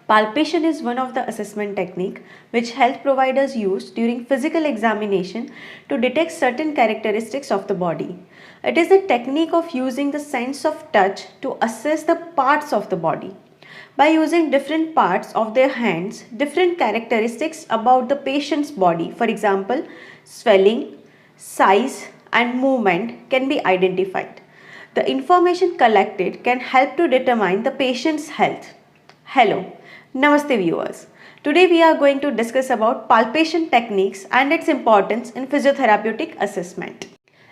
Palpation is one of the assessment technique which health providers use during physical examination to detect certain characteristics of the body. It is a technique of using the sense of touch to assess the parts of the body. By using different parts of their hands, different characteristics about the patient's body, for example, swelling, size and movement can be identified. The information collected can help to determine the patient's health. Hello, Namaste viewers. Today we are going to discuss about palpation techniques and its importance in physiotherapeutic assessment.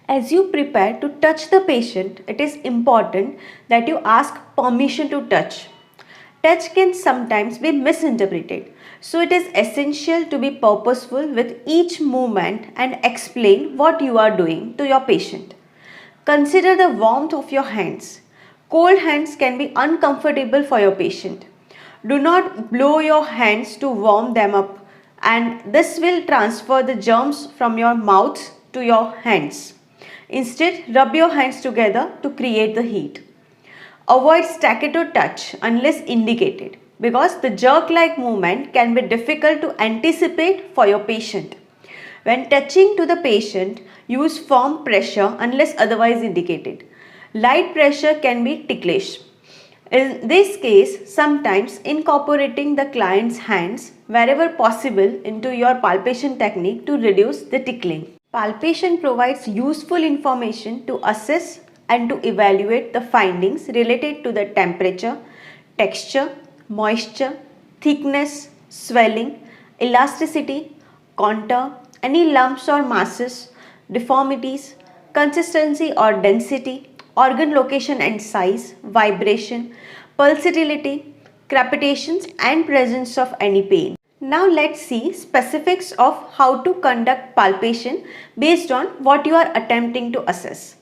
As you prepare to touch the patient, it is important that you ask permission to touch. Touch can sometimes be misinterpreted, so it is essential to be purposeful with each movement and explain what you are doing to your patient. Consider the warmth of your hands. Cold hands can be uncomfortable for your patient. Do not blow your hands to warm them up, and this will transfer the germs from your mouth to your hands. Instead, rub your hands together to create the heat. Avoid staccato touch unless indicated, because the jerk-like movement can be difficult to anticipate for your patient. When touching to the patient, use firm pressure unless otherwise indicated. Light pressure can be ticklish. In this case, sometimes incorporating the client's hands wherever possible into your palpation technique to reduce the tickling. Palpation provides useful information to assess and to evaluate the findings related to the temperature, texture, moisture, thickness, swelling, elasticity, contour, any lumps or masses, deformities, consistency or density, organ location and size, vibration, pulsatility, crepitations and presence of any pain. Now let's see specifics of how to conduct palpation based on what you are attempting to assess.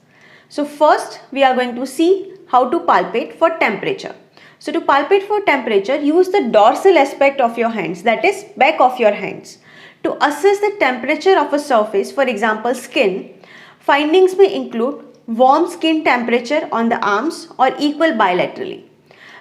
So first we are going to see how to palpate for temperature. So to palpate for temperature, use the dorsal aspect of your hands, that is back of your hands. To assess the temperature of a surface, for example skin, findings may include warm skin temperature on the arms or equal bilaterally.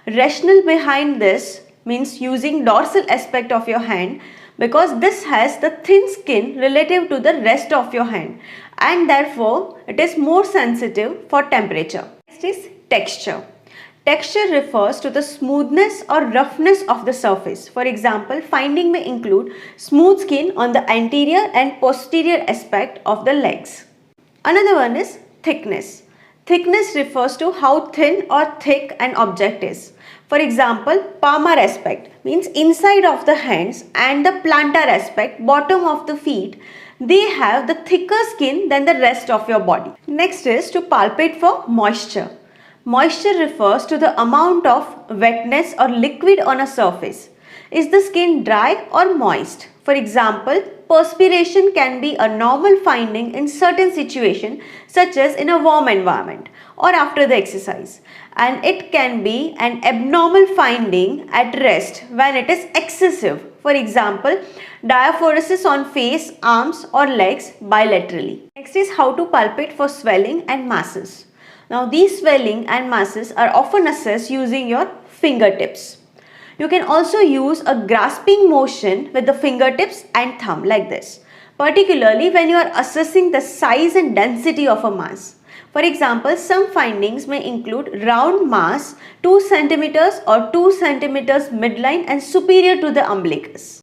Rationale behind this means using dorsal aspect of your hand because this has the thin skin relative to the rest of your hand and therefore it is more sensitive for temperature. Next is texture. Texture refers to the smoothness or roughness of the surface. For example, finding may include smooth skin on the anterior and posterior aspect of the legs. Another one is thickness. Thickness refers to how thin or thick an object is. For example, palmar aspect means inside of the hands and the plantar aspect, bottom of the feet, they have the thicker skin than the rest of your body. Next is to palpate for moisture. Moisture refers to the amount of wetness or liquid on a surface. Is the skin dry or moist? For example, perspiration can be a normal finding in certain situations such as in a warm environment or after the exercise, and it can be an abnormal finding at rest when it is excessive. For example, diaphoresis on face, arms or legs bilaterally. Next is how to palpate for swelling and masses. Now these swelling and masses are often assessed using your fingertips. You can also use a grasping motion with the fingertips and thumb like this, particularly when you are assessing the size and density of a mass. For example, some findings may include round mass 2 cm or 2 cm midline and superior to the umbilicus.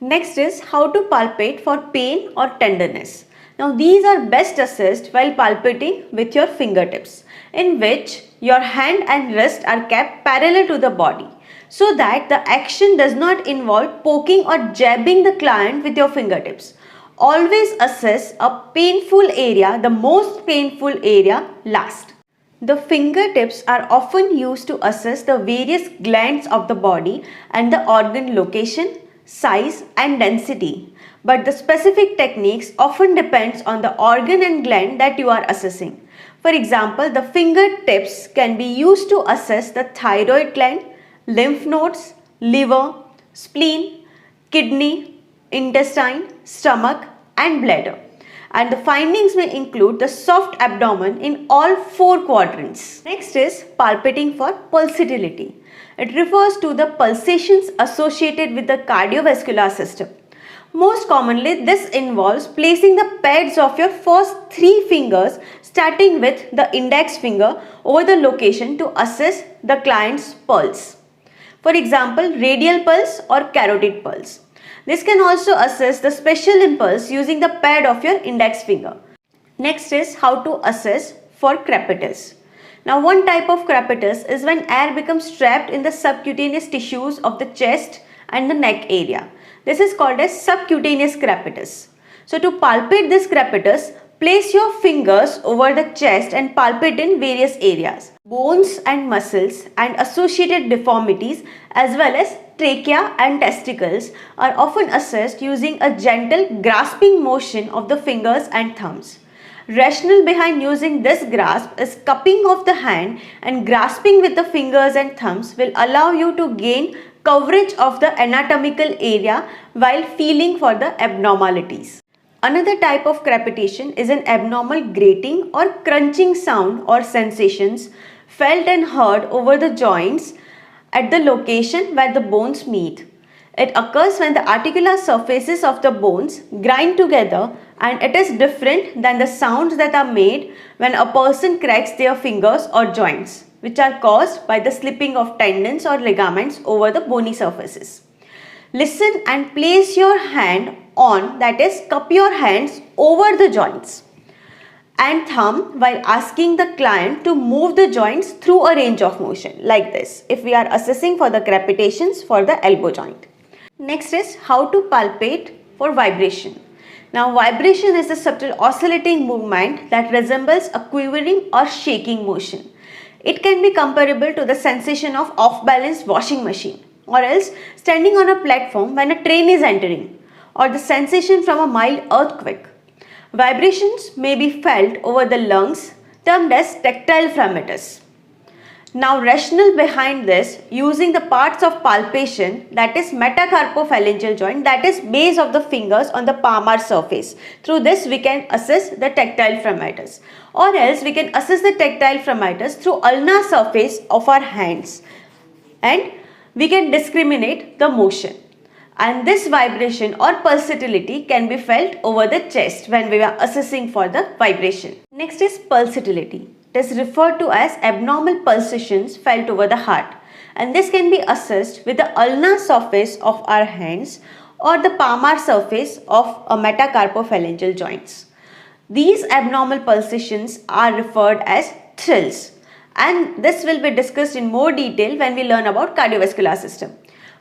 Next is how to palpate for pain or tenderness. Now these are best assessed while palpating with your fingertips, in which your hand and wrist are kept parallel to the body, so that the action does not involve poking or jabbing the client with your fingertips. Always assess a painful area, the most painful area last. The fingertips are often used to assess the various glands of the body and the organ location, size and density. But the specific techniques often depends on the organ and gland that you are assessing. For example, the fingertips can be used to assess the thyroid gland, lymph nodes, liver, spleen, kidney, intestine, stomach and bladder. and the findings may include the soft abdomen in all 4 quadrants. Next is palpating for pulsatility. It refers to the pulsations associated with the cardiovascular system. Most commonly, this involves placing the pads of your first 3 fingers, starting with the index finger, over the location to assess the client's pulse. For example, radial pulse or carotid pulse. This can also assess the special impulse using the pad of your index finger. Next is how to assess for crepitus. Now, one type of crepitus is when air becomes trapped in the subcutaneous tissues of the chest and the neck area. This is called as subcutaneous crepitus. So, to palpate this crepitus, place your fingers over the chest and palpate in various areas. Bones and muscles and associated deformities as well as trachea and testicles are often assessed using a gentle grasping motion of the fingers and thumbs. Rationale behind using this grasp is cupping of the hand and grasping with the fingers and thumbs will allow you to gain coverage of the anatomical area while feeling for the abnormalities. Another type of crepitation is an abnormal grating or crunching sound or sensations felt and heard over the joints at the location where the bones meet. It occurs when the articular surfaces of the bones grind together, and it is different than the sounds that are made when a person cracks their fingers or joints, which are caused by the slipping of tendons or ligaments over the bony surfaces. Listen and place your hand on, that is, cup your hands over the joints and thumb while asking the client to move the joints through a range of motion like this if we are assessing for the crepitations for the elbow joint. Next is how to palpate for vibration. Now, vibration is a subtle oscillating movement that resembles a quivering or shaking motion. It can be comparable to the sensation of off-balance washing machine, or else standing on a platform when a train is entering, or the sensation from a mild earthquake. Vibrations may be felt over the lungs, termed as tactile fremitus. Now, rationale behind this, using the parts of palpation, that is metacarpophalangeal joint, that is base of the fingers on the palmar surface. Through this we can assess the tactile fremitus, or else we can assess the tactile fremitus through ulnar surface of our hands, and we can discriminate the motion. And this vibration or pulsatility can be felt over the chest when we are assessing for the vibration. Next is pulsatility. It is referred to as abnormal pulsations felt over the heart, and this can be assessed with the ulnar surface of our hands or the palmar surface of a metacarpophalangeal joints. These abnormal pulsations are referred as thrills, and this will be discussed in more detail when we learn about cardiovascular system.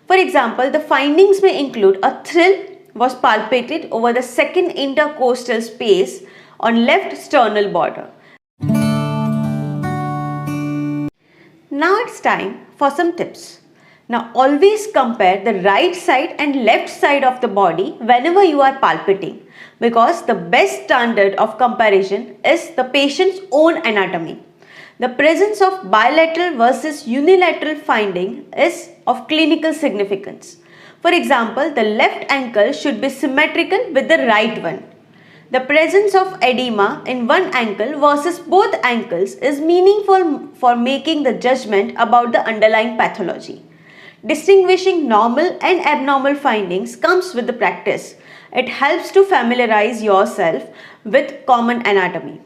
For example, the findings may include a thrill was palpated over the second intercostal space on left sternal border. Now it's time for some tips. Now, always compare the right side and left side of the body whenever you are palpating, because the best standard of comparison is the patient's own anatomy. The presence of bilateral versus unilateral finding is of clinical significance. For example, the left ankle should be symmetrical with the right one. The presence of edema in one ankle versus both ankles is meaningful for making the judgment about the underlying pathology. Distinguishing normal and abnormal findings comes with the practice. It helps to familiarize yourself with common anatomy.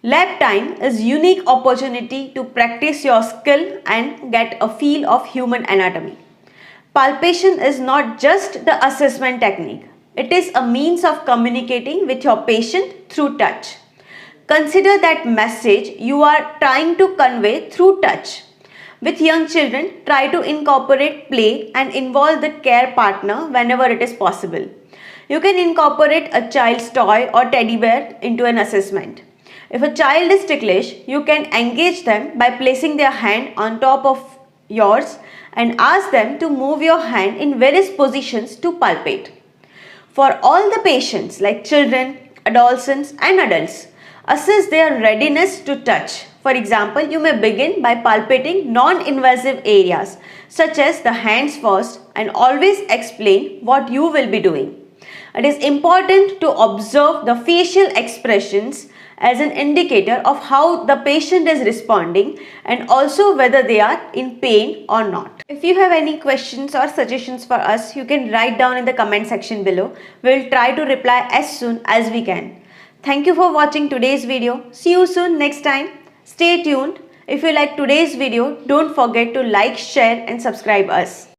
Lab time is unique opportunity to practice your skill and get a feel of human anatomy. Palpation is not just the assessment technique. It is a means of communicating with your patient through touch. Consider that message you are trying to convey through touch. With young children, try to incorporate play and involve the care partner whenever it is possible. You can incorporate a child's toy or teddy bear into an assessment. If a child is ticklish, you can engage them by placing their hand on top of yours and ask them to move your hand in various positions to palpate. For all the patients like children, adolescents and adults, assess their readiness to touch. For example, you may begin by palpating non-invasive areas such as the hands first and always explain what you will be doing. It is important to observe the facial expressions as an indicator of how the patient is responding and also whether they are in pain or not. If you have any questions or suggestions for us, you can write down in the comment section below. We will try to reply as soon as we can. Thank you for watching today's video. See you soon next time. Stay tuned. If you like today's video, don't forget to like, share and subscribe us.